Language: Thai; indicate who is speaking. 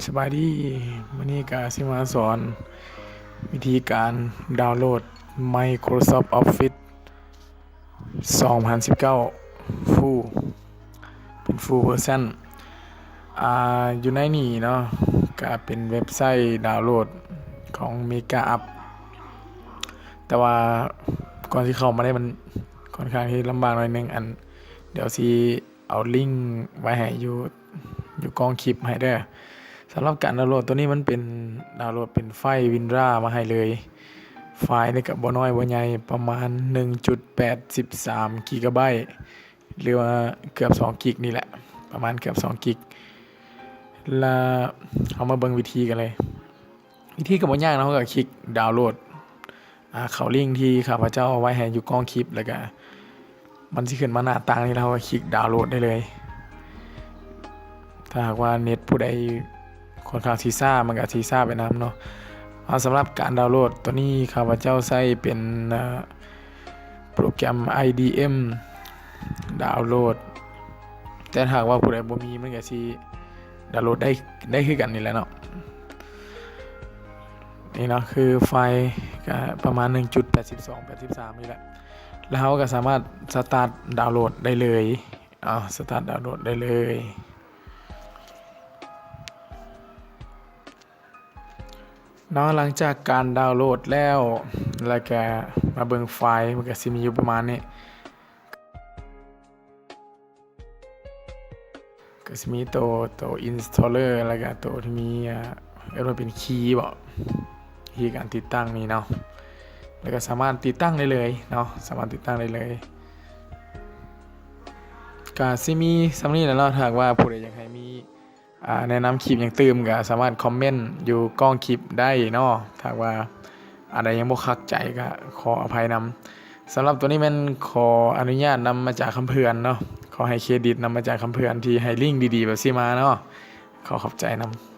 Speaker 1: สบายดีวันนี้ก็สิมาสอนวิธีการดาวน์โหลด Microsoft Office 2019 Full เป็น Full Version อยู่ในนี่เนาะก็เป็นเว็บไซต์ดาวน์โหลดของ Mega Up แต่ว่าก่อนที่เข้ามาได้มันค่อนข้างที่ลำบากหน่อยนึงเดี๋ยวสิเอาลิงก์ไว้ให้อยู่กองคลิปให้เด้อสำหรับการดาวน์โหลดตัวนี้มันเป็นดาวน์โหลดเป็นไฟล์ WinRAR มาให้เลย ไฟล์นี่ก็บ่น้อยบ่ใหญ่ประมาณ 1.83 กิกะไบต์หรือว่าเกือบ2กิกนี่แหละประมาณเกือบ2กิกแล้วเอามาเบิ่งวิธีกันเลย วิธีก็บ่ยากนะเราก็คลิกดาวน์โหลดเข้าลิงก์ที่ข้าพเจ้าเอาไว้ให้อยู่กองคลิปแล้วก็มันสิขึ้นมาหน้าต่างนี้แล้วเราก็คลิกดาวน์โหลดได้เลยถ้าหากว่าเน็ตผู้ใดค่อนข้างสิช้ามันก็สิช้าไปนำเนาะสำหรับการดาวน์โหลดตัวนี้ข้าพเจ้าใช้เป็นโปรแกรม IDM ดาวน์โหลดแต่หากว่าผู้ใดบ่มีมันก็สิดาวน์โหลดได้คือกันนี่แหละเนาะนี่เนาะคือไฟล์ก็ประมาณ 1.82 83 นี่แหละแล้วเราก็สามารถสตาร์ทดาวน์โหลดได้เลยสตาร์ทดาวน์โหลดได้เลยเนาะหลังจากการดาวน์โหลดแล้วก็มาเบิ่งไฟล์มันก็สิมีอยู่ประมาณนี้ก็สิมีตัว installer แล้วก็ตัวที่มีเรียกว่าเป็นคีย์บ่ที่การติดตั้งนี่เนาะแล้วก็สามารถติดตั้งได้เลยเนาะสามารถติดตั้งได้เลยก็สิมีสำนี้แหละเนาะถ้าหากว่าผู้ใดอยากให้มีแนะนำคลิปอย่างตื่มก็สามารถคอมเมนต์อยู่ก้องคลิปได้เนาะถ้าว่าอะไรยังบ่คักใจก็ขออภัยนำสำหรับตัวนี้มันขออนุญาตนำมาจากคำเพื่อนเนาะขอให้เครดิตนำมาจากคำเพื่อนที่ให้ลิงก์ดีๆแบบซี่มาเนาะขอขอบใจนำ